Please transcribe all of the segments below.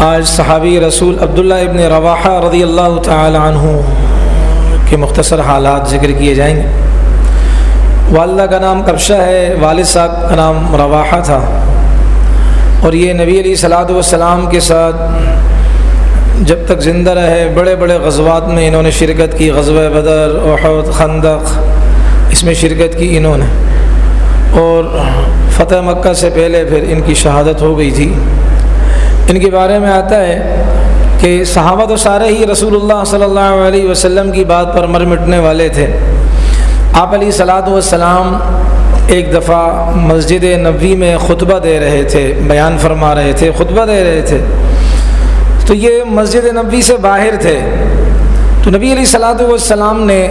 آج صحابی رسول عبداللہ ابن رواحہ رضی اللہ تعالی عنہ کے مختصر حالات ذکر کیے جائیں گے۔ والدہ کا نام کبشہ ہے، والد صاحب کا نام رواحہ تھا، اور یہ نبی علیہ الصلوۃ والسلام کے ساتھ جب تک زندہ رہے بڑے بڑے غزوات میں انہوں نے شرکت کی۔ غزوہ بدر، احد، خندق، اس میں شرکت کی انہوں نے، اور فتح مکہ سے پہلے پھر ان کی شہادت ہو گئی تھی۔ ان کے بارے میں آتا ہے کہ صحابہ تو سارے ہی رسول اللہ صلی اللہ علیہ وسلم کی بات پر مر مٹنے والے تھے۔ آپ علیہ الصلوۃ والسلام ایک دفعہ مسجد نبوی میں خطبہ دے رہے تھے، بیان فرما رہے تھے، خطبہ دے رہے تھے، تو یہ مسجد نبوی سے باہر تھے۔ تو نبی علیہ الصلوۃ والسلام نے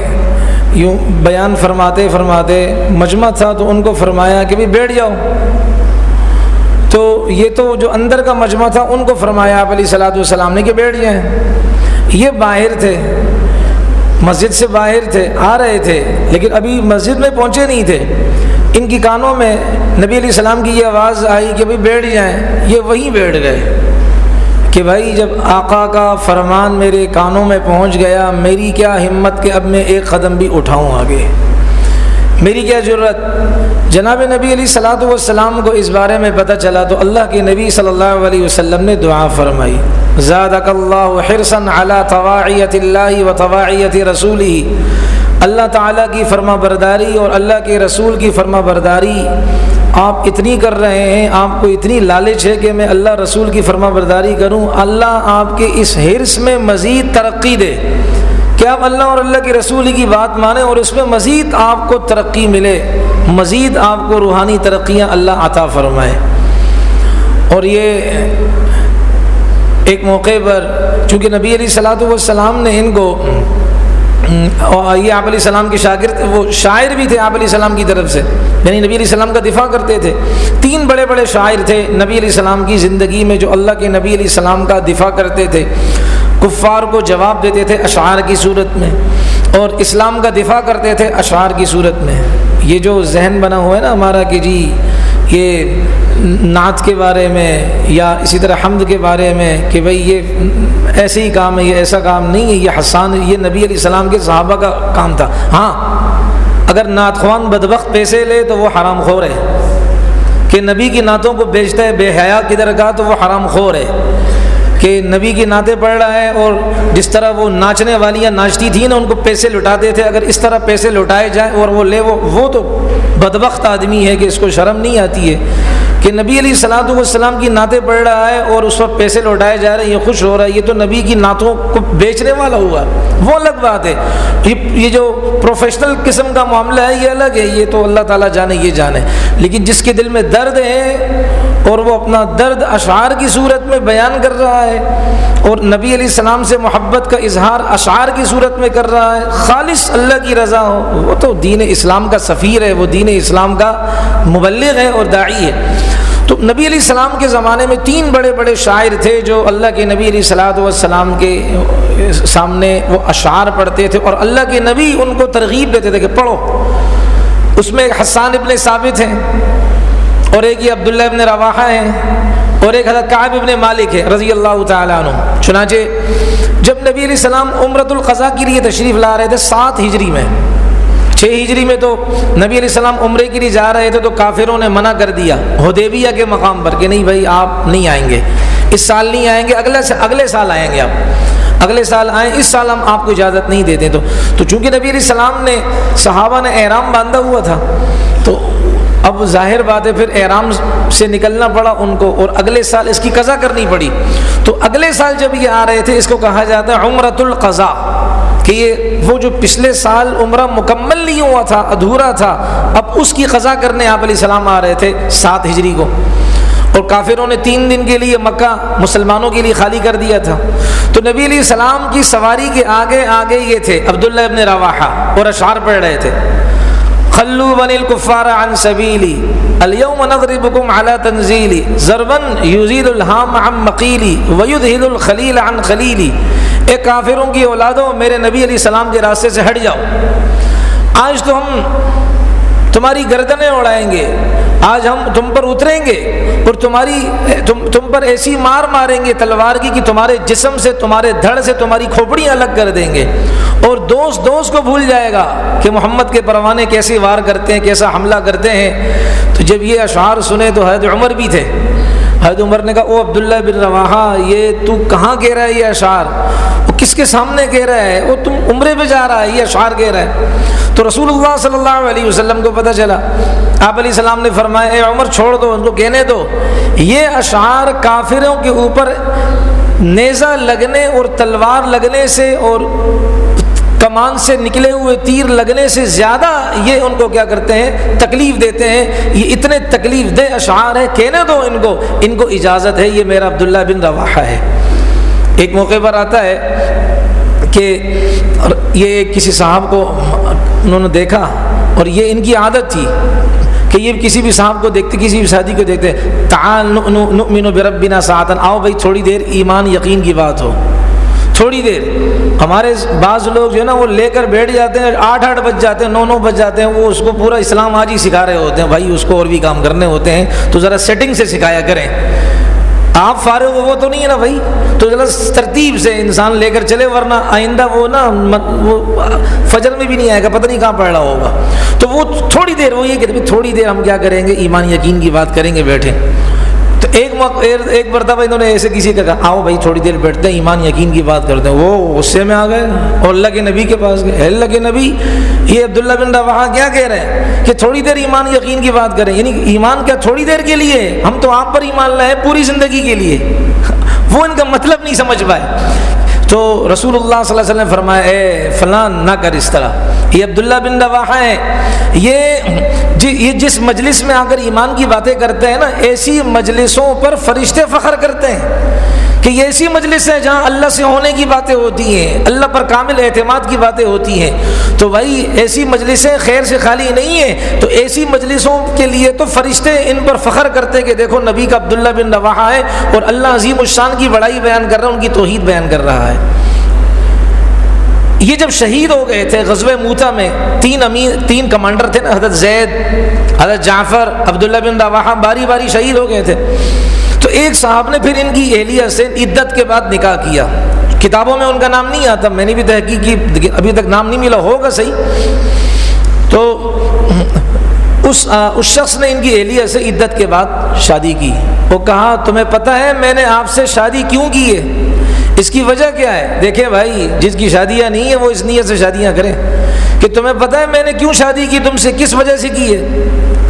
یوں بیان فرماتے فرماتے، مجمع تھا تو ان کو فرمایا کہ بھی بیٹھ جاؤ۔ تو یہ تو جو اندر کا مجمع تھا ان کو فرمایا آپ علیہ الصلوۃ والسلام نے کہ بیٹھ جائیں۔ یہ باہر تھے، مسجد سے باہر تھے، آ رہے تھے، لیکن ابھی مسجد میں پہنچے نہیں تھے۔ ان کی کانوں میں نبی علیہ السلام کی یہ آواز آئی کہ بھائی بیٹھ جائیں۔ یہ وہیں بیٹھ گئے کہ بھائی جب آقا کا فرمان میرے کانوں میں پہنچ گیا، میری کیا ہمت کہ اب میں ایک قدم بھی اٹھاؤں آگے، میری کیا جرت۔ جناب نبی علیہ الصلوۃ والسلام کو اس بارے میں پتہ چلا تو اللہ کے نبی صلی اللہ علیہ وسلم نے دعا فرمائی، زادک اللہ حرصا علی طواعیت اللہ و طواعیت رسولہ۔ اللہ تعالیٰ کی فرما برداری اور اللہ کے رسول کی فرما برداری آپ اتنی کر رہے ہیں، آپ کو اتنی لالچ ہے کہ میں اللہ رسول کی فرما برداری کروں، اللہ آپ کے اس حرص میں مزید ترقی دے کہ آپ اللہ اور اللہ کے رسول کی بات مانیں اور اس میں مزید آپ کو ترقی ملے، مزید آپ کو روحانی ترقیاں اللہ عطا فرمائے۔ اور یہ ایک موقع پر چونکہ نبی علیہ الصلوۃ والسلام نے ان کو، یہ آپ علیہ السلام کے شاگرد، وہ شاعر بھی تھے آپ علیہ السلام کی طرف سے، یعنی نبی علیہ السلام کا دفاع کرتے تھے۔ 3 بڑے بڑے شاعر تھے نبی علیہ السلام کی زندگی میں جو اللہ کے نبی علیہ السلام کا دفاع کرتے تھے، کفار کو جواب دیتے تھے اشعار کی صورت میں، اور اسلام کا دفاع کرتے تھے اشعار کی صورت میں۔ یہ جو ذہن بنا ہوا ہے نا ہمارا کہ جی یہ نعت کے بارے میں یا اسی طرح حمد کے بارے میں کہ بھئی یہ ایسے ہی کام ہے، یہ ایسا کام نہیں ہے، یہ حسان، یہ نبی علیہ السلام کے صحابہ کا کام تھا۔ ہاں اگر نعت خوان بدبخت پیسے لے تو وہ حرام خور ہے، کہ نبی کی نعتوں کو بیچتا ہے بے حیا کی درگاہ تو وہ حرام خور ہے، کہ نبی کی نعتیں پڑھ رہا ہے اور جس طرح وہ ناچنے والیاں ناچتی تھیں نا ان کو پیسے لٹاتے تھے، اگر اس طرح پیسے لٹائے جائیں اور وہ لے، وہ تو بدبخت آدمی ہے کہ اس کو شرم نہیں آتی ہے کہ نبی علیہ الصلوۃ والسلام کی نعتیں پڑھ رہا ہے اور اس وقت پیسے لوٹائے جا رہے ہیں، یہ خوش ہو رہا ہے، یہ تو نبی کی نعتوں کو بیچنے والا ہوا، وہ الگ بات ہے۔ یہ جو پروفیشنل قسم کا معاملہ ہے یہ الگ ہے، یہ تو اللہ تعالیٰ جانے، یہ جانے۔ لیکن جس کے دل میں درد ہے اور وہ اپنا درد اشعار کی صورت میں بیان کر رہا ہے اور نبی علیہ السلام سے محبت کا اظہار اشعار کی صورت میں کر رہا ہے، خالص اللہ کی رضا ہو، وہ تو دین اسلام کا سفیر ہے، وہ دین اسلام کا مبلغ ہے اور داعی ہے۔ تو نبی علیہ السلام کے زمانے میں 3 بڑے بڑے شاعر تھے جو اللہ کے نبی علیہ الصلوۃ والسلام کے سامنے وہ اشعار پڑھتے تھے اور اللہ کے نبی ان کو ترغیب دیتے تھے کہ پڑھو۔ اس میں ایک حسان ابن ثابت ہیں، اور ایک یہ عبداللہ ابن رواحہ ہیں، اور ایک حضرت کعب ابن مالک ہے رضی اللہ تعالیٰ عنہ۔ چنانچہ جب نبی علیہ السلام عمرۃ القضاء کے لیے تشریف لا رہے تھے 7 ہجری میں، 6 ہجری میں تو نبی علیہ السلام عمرے کے لیے جا رہے تھے تو کافروں نے منع کر دیا حدیبیہ کے مقام پر کہ نہیں بھائی آپ نہیں آئیں گے، اس سال نہیں آئیں گے، اگلے سال آئیں گے، آپ اگلے سال آئیں، اس سال ہم آپ کو اجازت نہیں دیتے۔ تو چونکہ نبی علیہ السلام نے، صحابہ نے احرام باندھا ہوا تھا تو اب ظاہر بات ہے پھر احرام سے نکلنا پڑا ان کو، اور اگلے سال اس کی قضا کرنی پڑی۔ تو اگلے سال جب یہ آ رہے تھے اس کو کہا جاتا ہے عمرۃ القضاء، کہ یہ وہ جو پچھلے سال عمرہ مکمل نہیں ہوا تھا، ادھورا تھا، اب اس کی قضا کرنے آپ علیہ السلام آ رہے تھے 7 ہجری کو، اور کافروں نے 3 دن کے لیے مکہ مسلمانوں کے لیے خالی کر دیا تھا۔ تو نبی علیہ السلام کی سواری کے آگے آگے یہ تھے عبداللہ ابن رواحہ اور اشعار پڑھ رہے تھے، خلوا بني الكفار عن سبيلي اليوم نضربكم على تنزيلي ضربا يزيل الهام عن مقيلي ويذهل الخليل عن خليلي۔ اے کافروں کی اولادوں میرے نبی علیہ السلام کے راستے سے ہٹ جاؤ، آج تو ہم تمہاری گردنیں اڑائیں گے آج ہم تم پر اتریں گے اور تم پر ایسی مار ماریں گے تلوار کی کہ تمہارے جسم سے تمہارے دھڑ سے تمہاری کھوپڑیاں الگ کر دیں گے، اور دوست کو بھول جائے گا کہ محمد کے پروانے کیسے وار کرتے ہیں، کیسا حملہ کرتے ہیں۔ تو جب یہ اشعار سنے تو حضرت عمر بھی تھے، حضرت عمر نے کہا او عبداللہ بن رواحہ، یہ تو کہاں کہہ رہا ہے یہ اشعار؟ وہ کس کے سامنے کہہ رہا ہے؟ وہ تم عمرے پہ جا رہا ہے، یہ اشعار کہہ رہا ہے۔ تو رسول اللہ صلی اللہ علیہ وسلم کو پتہ چلا، آپ علیہ السلام نے فرمایا اے عمر چھوڑ دو، ان کو کہنے دو، یہ اشعار کافروں کے اوپر نیزہ لگنے اور تلوار لگنے سے اور کمان سے نکلے ہوئے تیر لگنے سے زیادہ یہ ان کو کیا کرتے ہیں، تکلیف دیتے ہیں، یہ اتنے تکلیف دہ اشعار ہیں، کہنے دو ان کو اجازت ہے، یہ میرا عبداللہ بن رواحہ ہے۔ ایک موقع پر آتا ہے کہ یہ کسی صاحب کو انہوں نے دیکھا، اور یہ ان کی عادت تھی کہ یہ کسی بھی صاحب کو دیکھتے، کسی بھی شادی کو دیکھتے، تعال نؤمن بربنا ساعتا، آؤ بھائی تھوڑی دیر ایمان یقین کی بات ہو، تھوڑی دیر۔ ہمارے بعض لوگ جو ہے نا وہ لے کر بیٹھ جاتے ہیں، 8 بج جاتے ہیں، 9 بج جاتے ہیں، وہ اس کو پورا اسلام آج ہی سکھا رہے ہوتے ہیں، بھائی اس کو اور بھی کام کرنے ہوتے ہیں تو ذرا سیٹنگ سے سکھایا کریں۔ آپ فارغ ہو وہ تو نہیں ہے نا بھائی، تو ذرا ترتیب سے انسان لے کر چلے، ورنہ آئندہ وہ فجر میں بھی نہیں آئے گا، پتہ نہیں کہاں پڑھ رہا ہوگا۔ تو وہ تھوڑی دیر، وہ یہ کہ تھوڑی دیر ہم کیا کریں گے، ایمان یقین کی بات کریں گے، بیٹھیں۔ تو ایک مرتبہ انہوں نے ایسے کسی کا کہا آؤ بھائی تھوڑی دیر بیٹھتے ہیں، ایمان یقین کی بات کرتے ہیں، وہ غصے میں آ گئے اور اللہ کے نبی کے پاس گئے، اللہ کے نبی یہ عبداللہ بن رواحہ کیا کہہ رہے ہیں کہ تھوڑی دیر ایمان یقین کی بات کریں، یعنی ایمان کیا تھوڑی دیر کے لیے؟ ہم تو آپ پر ایمان لائے پوری زندگی کے لیے۔ وہ ان کا مطلب نہیں سمجھ پائے۔ تو رسول اللہ صلی اللہ علیہ وسلم نے فرمایا اے فلان نہ کر اس طرح، یہ عبداللہ بن رواحہ ہے، یہ جس مجلس میں آ کر ایمان کی باتیں کرتے ہیں نا، ایسی مجلسوں پر فرشتے فخر کرتے ہیں کہ یہ ایسی مجلس ہے جہاں اللہ سے ہونے کی باتیں ہوتی ہیں، اللہ پر کامل اعتماد کی باتیں ہوتی ہیں۔ تو بھائی ایسی مجلسیں خیر سے خالی نہیں ہیں، تو ایسی مجلسوں کے لیے تو فرشتے ان پر فخر کرتے کہ دیکھو نبی کا عبداللہ بن رواحہ ہے، اور اللہ عظیم الشان کی بڑائی بیان کر رہا ہے، ان کی توحید بیان کر رہا ہے۔ یہ جب شہید ہو گئے تھے غزوہ موتا میں، 3 کمانڈر تھے نا، حضرت زید، حضرت جعفر، عبداللہ بن رواحہ، باری باری شہید ہو گئے تھے۔ تو ایک صاحب نے پھر ان کی اہلیہ سے عدت کے بعد نکاح کیا، کتابوں میں ان کا نام نہیں آتا، میں نے بھی تحقیق کی، ابھی تک نام نہیں ملا، ہوگا صحیح۔ تو اس شخص نے ان کی اہلیہ سے عدت کے بعد شادی کی۔ وہ کہا تمہیں پتہ ہے میں نے آپ سے شادی کیوں کی ہے؟ اس کی وجہ کیا ہے؟ دیکھیں بھائی جس کی شادیاں نہیں ہیں وہ اس نیت سے شادیاں کریں کہ تمہیں پتہ ہے میں نے کیوں شادی کی تم سے، کس وجہ سے کی ہے؟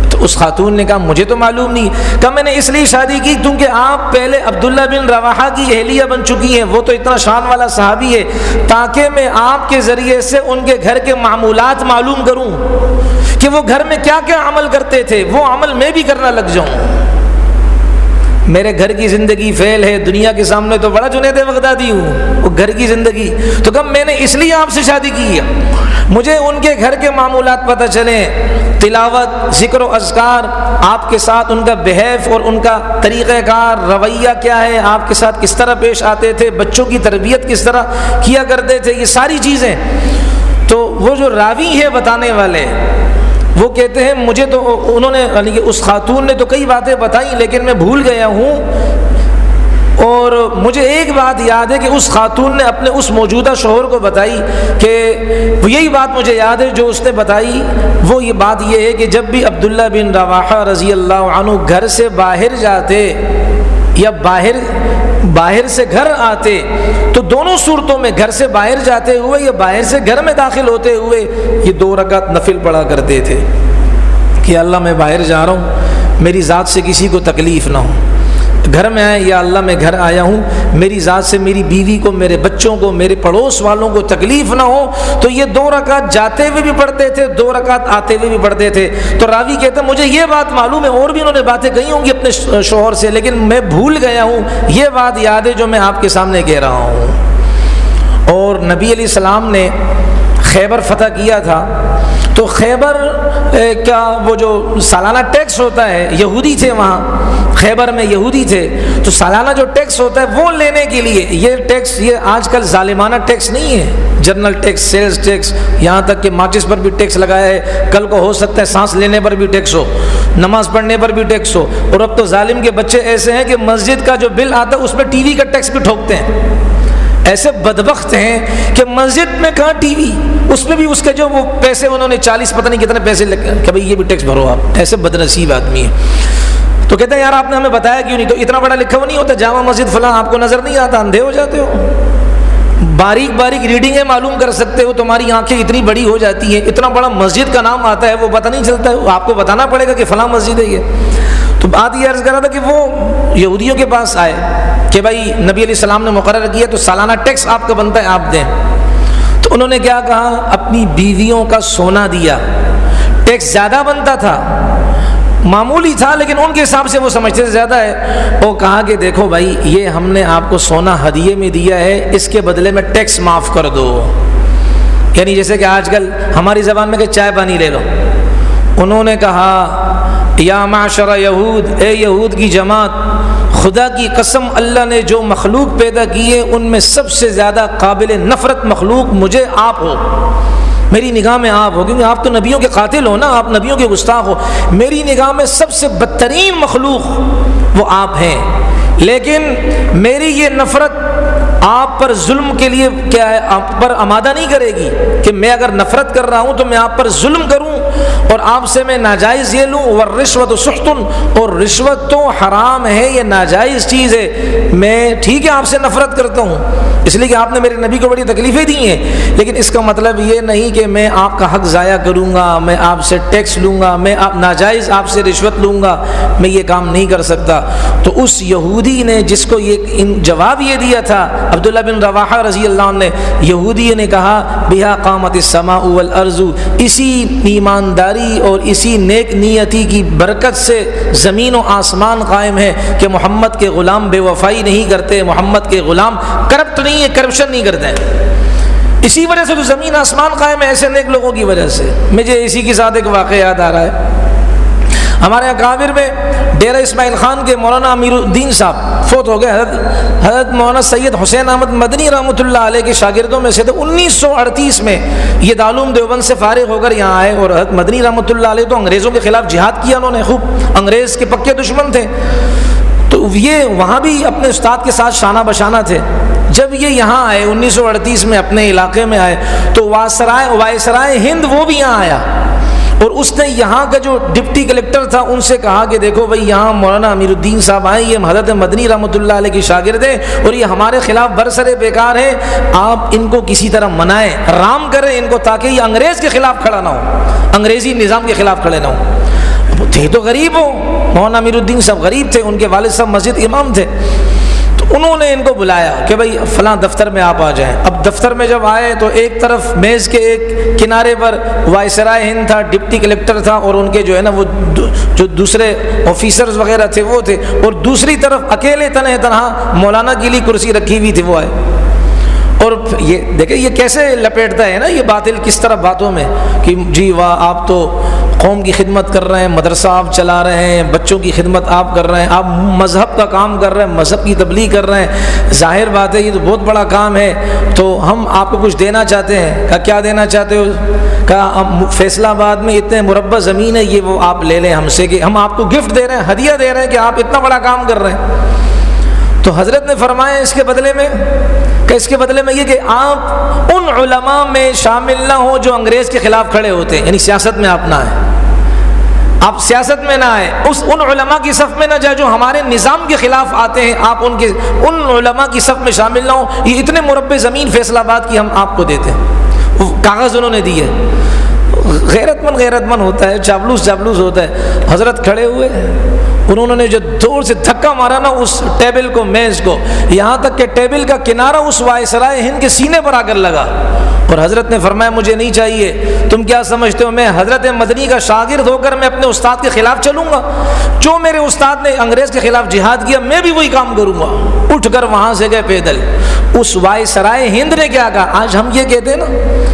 تو اس خاتون نے کہا مجھے تو معلوم نہیں، کہا میں نے اس لیے شادی کی کیونکہ آپ پہلے عبداللہ بن رواحہ کی اہلیہ بن چکی ہیں، وہ تو اتنا شان والا صحابی ہے، تاکہ میں آپ کے ذریعے سے ان کے گھر کے معمولات معلوم کروں کہ وہ گھر میں کیا کیا عمل کرتے تھے، وہ عمل میں بھی کرنا لگ جاؤں۔ میرے گھر کی زندگی فیل ہے، دنیا کے سامنے تو بڑا جنید بغدادی ہوں، وہ گھر کی زندگی تو کب میں نے اس لیے آپ سے شادی کی ہے، مجھے ان کے گھر کے معمولات پتہ چلیں، تلاوت، ذکر و اذکار، آپ کے ساتھ ان کا بہیو اور ان کا طریقہ کار، رویہ کیا ہے، آپ کے ساتھ کس طرح پیش آتے تھے، بچوں کی تربیت کس طرح کیا کرتے تھے، یہ ساری چیزیں۔ تو وہ جو راوی ہے بتانے والے، وہ کہتے ہیں مجھے تو انہوں نے یعنی کہ اس خاتون نے تو کئی باتیں بتائیں لیکن میں بھول گیا ہوں، اور مجھے ایک بات یاد ہے کہ اس خاتون نے اپنے اس موجودہ شوہر کو بتائی کہ یہی بات مجھے یاد ہے جو اس نے بتائی، وہ یہ بات یہ ہے کہ جب بھی عبداللہ بن رواحہ رضی اللہ عنہ گھر سے باہر جاتے یا باہر سے گھر آتے تو دونوں صورتوں میں گھر سے باہر جاتے ہوئے یا باہر سے گھر میں داخل ہوتے ہوئے یہ 2 رکعت نفل پڑھا کرتے تھے کہ اللہ میں باہر جا رہا ہوں، میری ذات سے کسی کو تکلیف نہ ہو، گھر میں آئے یا اللہ میں گھر آیا ہوں، میری ذات سے میری بیوی کو، میرے بچوں کو، میرے پڑوس والوں کو تکلیف نہ ہو۔ تو یہ 2 رکعت جاتے ہوئے بھی پڑھتے تھے، 2 رکعت آتے ہوئے بھی پڑھتے تھے۔ تو راوی کہتا ہے مجھے یہ بات معلوم ہے، اور بھی انہوں نے باتیں کہی ہوں گی اپنے شوہر سے، لیکن میں بھول گیا ہوں، یہ بات یاد ہے جو میں آپ کے سامنے کہہ رہا ہوں۔ اور نبی علیہ السلام نے خیبر فتح کیا تھا، تو خیبر کا وہ جو سالانہ ٹیکس ہوتا ہے، یہودی تھے وہاں خیبر میں، یہودی تھے، تو سالانہ جو ٹیکس ہوتا ہے وہ لینے کے لیے، یہ ٹیکس یہ آج کل ظالمانہ ٹیکس نہیں ہے، جنرل ٹیکس، سیلز ٹیکس، یہاں تک کہ ماچس پر بھی ٹیکس لگایا ہے، کل کو ہو سکتا ہے سانس لینے پر بھی ٹیکس ہو، نماز پڑھنے پر بھی ٹیکس ہو، اور اب تو ظالم کے بچے ایسے ہیں کہ مسجد کا جو بل آتا ہے اس میں ٹی وی کا ٹیکس بھی ٹھوکتے ہیں. ایسے بدبخت ہیں کہ مسجد میں کہاں ٹی وی، اس میں بھی اس کے جو وہ پیسے انہوں نے 40 پتہ نہیں کتنے پیسے لگے کہ بھائی یہ بھی ٹیکس بھرو آپ. ایسے بدنصیب آدمی ہیں. تو کہتے ہیں یار آپ نے ہمیں بتایا کیوں نہیں؟ تو اتنا بڑا لکھا ہوا نہیں ہوتا جامع مسجد فلاں، آپ کو نظر نہیں آتا، اندھے ہو جاتے ہو. باریک باریک ریڈنگیں معلوم کر سکتے ہو، تمہاری آنکھیں اتنی بڑی ہو جاتی ہیں، اتنا بڑا مسجد کا نام آتا ہے وہ پتہ نہیں چلتا ہے، آپ کو بتانا پڑے گا کہ فلاں مسجد ہے یہ. تو بات یہ عرض کر رہا تھا کہ وہ یہودیوں کے پاس آئے کہ بھائی نبی علیہ السلام نے مقرر کیا تو سالانہ ٹیکس آپ کا بنتا ہے، آپ دیں. تو انہوں نے کیا کہا؟ اپنی بیویوں کا سونا دیا. ٹیکس زیادہ بنتا تھا، معمولی تھا، لیکن ان کے حساب سے وہ سمجھتے تھے زیادہ ہے. وہ کہا کہ دیکھو بھائی یہ ہم نے آپ کو سونا ہدیے میں دیا ہے، اس کے بدلے میں ٹیکس معاف کر دو. یعنی جیسے کہ آج کل ہماری زبان میں کہ چائے پانی لے لو. انہوں نے کہا یا معشر یہود، اے یہود کی جماعت، خدا کی قسم اللہ نے جو مخلوق پیدا کی ہے ان میں سب سے زیادہ قابل نفرت مخلوق مجھے آپ ہو. میری نگاہ میں آپ ہو، کیونکہ آپ تو نبیوں کے قاتل ہو نا، آپ نبیوں کے گستاخ ہو. میری نگاہ میں سب سے بدترین مخلوق وہ آپ ہیں. لیکن میری یہ نفرت آپ پر ظلم کے لیے کیا ہے، آپ پر آمادہ نہیں کرے گی کہ میں اگر نفرت کر رہا ہوں تو میں آپ پر ظلم کروں اور آپ سے میں ناجائز یہ لوں. والرشوۃ سحت، اور رشوت تو حرام ہے، یہ ناجائز چیز ہے. میں ٹھیک ہے آپ سے نفرت کرتا ہوں اس لیے کہ آپ نے میرے نبی کو بڑی تکلیفیں دی ہیں، لیکن اس کا مطلب یہ نہیں کہ میں آپ کا حق ضائع کروں گا، میں آپ سے ٹیکس لوں گا، میں ناجائز آپ سے رشوت لوں گا. میں یہ کام نہیں کر سکتا. تو اس یہودی نے جس کو یہ جواب یہ دیا تھا، عبداللہ بن رواحہ رضی اللہ عنہ نے، یہودی نے کہا بہا قامت السماء والارض، اسی ایمانداری اور اسی نیک نیتی کی برکت سے زمین و آسمان قائم ہے کہ محمد کے غلام بے وفائی نہیں کرتے، محمد کے غلام کرپٹ نہیں ہے، کرپشن نہیں کرتے ہیں. اسی وجہ سے تو زمین آسمان قائم ہے، ایسے نیک لوگوں کی وجہ سے. مجھے اسی کے ساتھ ایک واقعہ یاد آ رہا ہے. ہمارے اکابر میں ڈیرہ اسماعیل خان کے مولانا امیر الدین صاحب فوت ہو گئے. حضرت مولانا سید حسین احمد مدنی رحمۃ اللہ علیہ کے شاگردوں میں سے تھے. 1938 میں یہ دارالعلوم دیوبند سے فارغ ہو کر یہاں آئے، اور حضرت مدنی رحمۃ اللہ علیہ تو انگریزوں کے خلاف جہاد کیا انہوں نے خوب، انگریز کے پکے دشمن تھے. تو یہ وہاں بھی اپنے استاد کے ساتھ شانہ بشانہ تھے. جب یہ یہاں آئے 1938 میں اپنے علاقے میں آئے تو وائسرائے ہند وہ بھی یہاں آیا، اور اس نے یہاں کا جو ڈپٹی کلیکٹر تھا ان سے کہا کہ دیکھو بھائی یہاں مولانا امیر الدین صاحب آئے، یہ حضرت مدنی رحمۃ اللہ علیہ کی شاگرد ہیں اور یہ ہمارے خلاف برسر بیکار ہیں، آپ ان کو کسی طرح منائیں، رام کریں ان کو تاکہ یہ انگریز کے خلاف کھڑا نہ ہو، انگریزی نظام کے خلاف کھڑے نہ ہو. تھے تو غریب ہو، مولانا امیر الدین صاحب غریب تھے، ان کے والد صاحب مسجد امام تھے. انہوں نے ان کو بلایا کہ بھائی فلاں دفتر میں آپ آ جائیں. اب دفتر میں جب آئے تو ایک طرف میز کے ایک کنارے پر وائسرائے ہند تھا، ڈپٹی کلیکٹر تھا، اور ان کے جو ہے نا وہ جو دوسرے آفیسرز وغیرہ تھے وہ تھے، اور دوسری طرف اکیلے تنہا مولانا کے لیے کرسی رکھی ہوئی تھی، وہ آئے. اور یہ دیکھیں یہ کیسے لپیٹتا ہے نا یہ باطل کس طرح باتوں میں کہ جی واہ آپ تو قوم کی خدمت کر رہے ہیں، مدرسہ آپ چلا رہے ہیں، بچوں کی خدمت آپ کر رہے ہیں، آپ مذہب کا کام کر رہے ہیں، مذہب کی تبلیغ کر رہے ہیں، ظاہر بات ہے یہ تو بہت بڑا کام ہے، تو ہم آپ کو کچھ دینا چاہتے ہیں. کہا کیا دینا چاہتے ہو؟ کہا فیصلہ آباد میں اتنے مربع زمین ہے، یہ وہ آپ لے لیں ہم سے، کہ ہم آپ کو گفٹ دے رہے ہیں، ہدیہ دے رہے ہیں کہ آپ اتنا بڑا کام کر رہے ہیں. تو حضرت نے فرمایا اس کے بدلے میں کہ اس کے بدلے میں یہ کہ آپ ان علماء میں شامل نہ ہو جو انگریز کے خلاف کھڑے ہوتے ہیں، یعنی سیاست میں آپ نہ آئیں، آپ سیاست میں نہ آئیں، ان علماء کی صف میں نہ جائیں جو ہمارے نظام کے خلاف آتے ہیں، آپ ان علماء کی صف میں شامل نہ ہوں. یہ اتنے مربع زمین فیصل آباد کی ہم آپ کو دیتے ہیں. وہ کاغذ انہوں نے دیے. غیرت مند ہوتا ہے، چاپلوس ہوتا ہے. حضرت کھڑے ہوئے، انہوں نے جو زور سے دھکا مارا نا اس ٹیبل کو، میز کو، یہاں تک کہ ٹیبل کا کنارہ اس وائسرائے ہند کے سینے پر آ کر لگا. اور حضرت نے فرمایا مجھے نہیں چاہیے. تم کیا سمجھتے ہو میں حضرت مدنی کا شاگرد ہو کر میں اپنے استاد کے خلاف چلوں گا؟ جو میرے استاد نے انگریز کے خلاف جہاد کیا میں بھی وہی کام کروں گا. اٹھ کر وہاں سے گئے پیدل. اس وائسرائے ہند نے کیا کہا؟ آج ہم یہ کہتے ہیں نا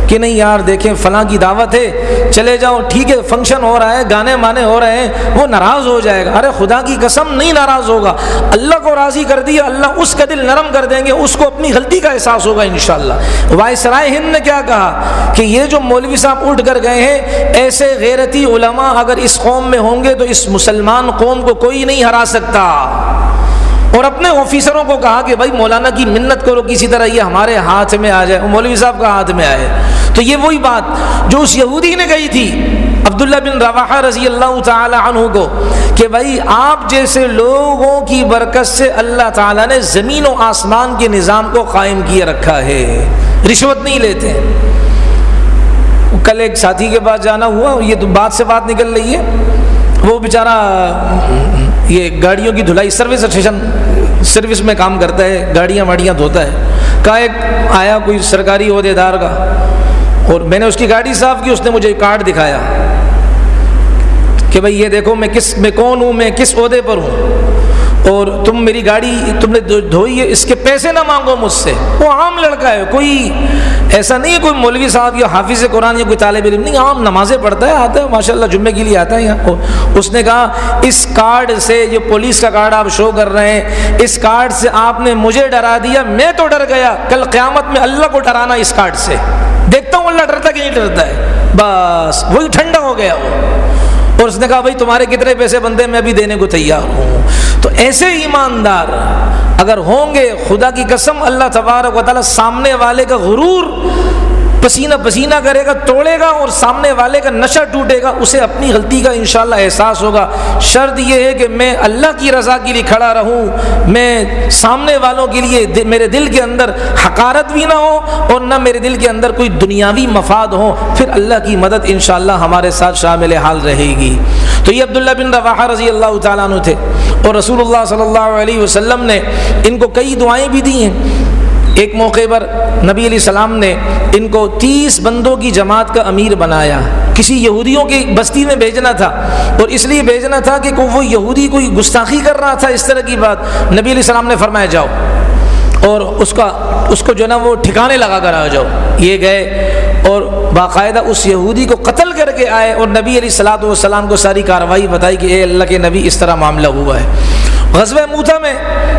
کہ نہیں یار دیکھیں فلاں کی دعوت ہے چلے جاؤ، ٹھیک ہے فنکشن ہو رہا ہے، گانے مانے ہو رہے ہیں، وہ ناراض ہو جائے گا۔ ارے خدا کی قسم نہیں ناراض ہوگا، اللہ کو راضی کر دیا، اللہ اس کا دل نرم کر دیں گے، اس کو اپنی غلطی کا احساس ہوگا انشاءاللہ۔ وائسرائے ہند نے کیا کہا کہ یہ جو مولوی صاحب اٹھ کر گئے ہیں، ایسے غیرتی علماء اگر اس قوم میں ہوں گے تو اس مسلمان قوم کو کوئی نہیں ہرا سکتا۔ اور اپنے آفیسروں کو کہا کہ بھائی مولانا کی منت کرو کسی طرح یہ ہمارے ہاتھ میں آ جائے، مولوی صاحب کا ہاتھ میں آئے۔ تو یہ وہی بات جو اس یہودی نے کہی تھی عبداللہ بن رواحہ رضی اللہ تعالی عنہ کو کہ بھائی آپ جیسے لوگوں کی برکت سے اللہ تعالیٰ نے زمین و آسمان کے نظام کو قائم کیے رکھا ہے، رشوت نہیں لیتے۔ کل ایک ساتھی کے پاس جانا ہوا، یہ تو بات سے بات نکل رہی ہے، وہ بیچارہ یہ گاڑیوں کی دھلائی سروس اسٹیشن سروس میں کام کرتا ہے، گاڑیاں واڑیاں دھوتا ہے۔ کہا ایک آیا کوئی سرکاری عہدیدار کا، اور میں نے اس کی گاڑی صاف کی، اس نے مجھے کارڈ دکھایا کہ بھائی یہ دیکھو میں کون ہوں، میں کس عہدے پر ہوں، اور تم میری گاڑی تم نے دھوئی ہے، اس کے پیسے نہ مانگو مجھ سے۔ وہ عام لڑکا ہے، کوئی ایسا نہیں ہے کوئی مولوی صاحب یا حافظ قرآن یا کوئی طالب علم نہیں، عام نمازیں پڑھتا ہے، آتا ہے ماشاءاللہ جمعے کے لیے آتا ہے یہاں۔ اس نے کہا اس کارڈ سے، یہ پولیس کا کارڈ آپ شو کر رہے ہیں، اس کارڈ سے آپ نے مجھے ڈرا دیا، میں تو ڈر گیا، کل قیامت میں اللہ کو ڈرانا اس کارڈ سے، دیکھتا ہوں اللہ ڈرتا کہ نہیں ڈرتا ہے۔ بس وہی ٹھنڈا ہو گیا وہ، اور اس نے کہا بھائی تمہارے کتنے پیسے بنتے ہیں، میں بھی دینے کو تیار ہوں۔ تو ایسے ایماندار اگر ہوں گے، خدا کی قسم اللہ تبارک و تعالیٰ سامنے والے کا غرور پسینہ پسینہ کرے گا، توڑے گا، اور سامنے والے کا نشہ ٹوٹے گا، اسے اپنی غلطی کا انشاءاللہ احساس ہوگا۔ شرط یہ ہے کہ میں اللہ کی رضا کے لیے کھڑا رہوں، میں سامنے والوں کے لیے میرے دل کے اندر حقارت بھی نہ ہو، اور نہ میرے دل کے اندر کوئی دنیاوی مفاد ہو، پھر اللہ کی مدد انشاءاللہ ہمارے ساتھ شامل حال رہے گی۔ تو یہ عبداللہ بن رواحہ رضی اللہ تعالیٰ عنہ تھے، اور رسول اللہ صلی اللہ علیہ وسلم نے ان کو کئی دعائیں بھی دی ہیں۔ ایک موقع پر نبی علیہ السلام نے ان کو 30 بندوں کی جماعت کا امیر بنایا، کسی یہودیوں کی بستی میں بھیجنا تھا، اور اس لیے بھیجنا تھا کہ وہ یہودی کوئی گستاخی کر رہا تھا، اس طرح کی بات۔ نبی علیہ السلام نے فرمایا جاؤ اور اس کو جو نا وہ ٹھکانے لگا کر آ جاؤ۔ یہ گئے اور باقاعدہ اس یہودی کو قتل کر کے آئے، اور نبی علیہ الصلوۃ والسلام کو ساری کارروائی بتائی کہ اے اللہ کے نبی اس طرح معاملہ ہوا ہے۔ غزوہ موتا میں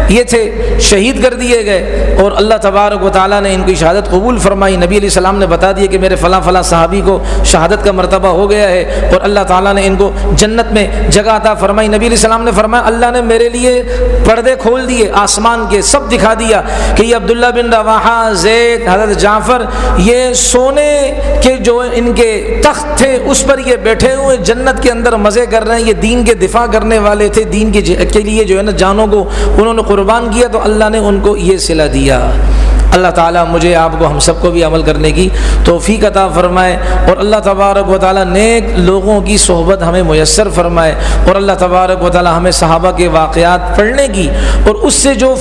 یہ تھے، شہید کر دیے گئے، اور اللہ تبارک و تعالیٰ نے ان کی شہادت قبول فرمائی۔ نبی علیہ السلام نے بتا دیا کہ میرے فلاں فلاں صحابی کو شہادت کا مرتبہ ہو گیا ہے، اور اللہ تعالیٰ نے ان کو جنت میں جگہ عطا فرمائی۔ نبی علیہ السلام نے فرمایا اللہ نے میرے لیے پردے کھول دیے آسمان کے، سب دکھا دیا کہ یہ عبداللہ بن رواحہ، زید، حضرت جعفر، یہ سونے کے جو ان کے تخت تھے اس پر یہ بیٹھے ہوئے جنت کے اندر مزے کر رہے ہیں، یہ دین کے دفاع کرنے والے تھے، دین کے لیے جو ہے نا جانوں کو انہوں نے قربان کیا، تو اللہ نے ان کو یہ صلہ دیا۔ اللہ تعالیٰ مجھے آپ کو ہم سب کو بھی عمل کرنے کی توفیق عطا فرمائے، اور اللہ تبارک و تعالیٰ نیک لوگوں کی صحبت ہمیں میسر فرمائے، اور اللہ تبارک و تعالیٰ ہمیں صحابہ کے واقعات پڑھنے کی اور اس سے جو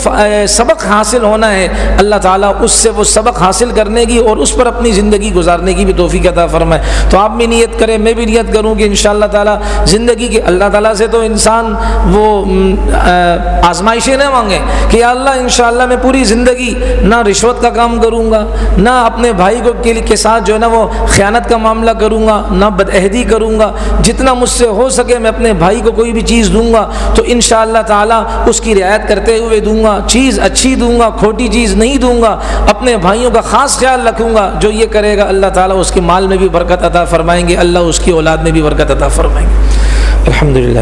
سبق حاصل ہونا ہے اللہ تعالیٰ اس سے وہ سبق حاصل کرنے کی اور اس پر اپنی زندگی گزارنے کی بھی توفیق عطا فرمائے۔ تو آپ بھی نیت کریں، میں بھی نیت کروں کہ انشاءاللہ تعالیٰ زندگی کے اللہ تعالیٰ سے تو انسان وہ آزمائشیں نہ مانگے کہ یا اللہ انشاءاللہ میں پوری زندگی نہ رشوت کا کام کروں گا، نہ اپنے بھائی کو کے ساتھ جو ہے نا وہ خیانت کا معاملہ کروں گا، نہ بدعہدی کروں گا، جتنا مجھ سے ہو سکے میں اپنے بھائی کو کوئی بھی چیز دوں گا تو انشاءاللہ تعالیٰ اس کی رعایت کرتے ہوئے دوں گا، چیز اچھی دوں گا، کھوٹی چیز نہیں دوں گا، اپنے بھائیوں کا خاص خیال رکھوں گا۔ جو یہ کرے گا اللہ تعالیٰ اس کے مال میں بھی برکت عطا فرمائیں گے، اللہ اس کی اولاد میں بھی برکت عطا فرمائیں گے۔ الحمدللہ۔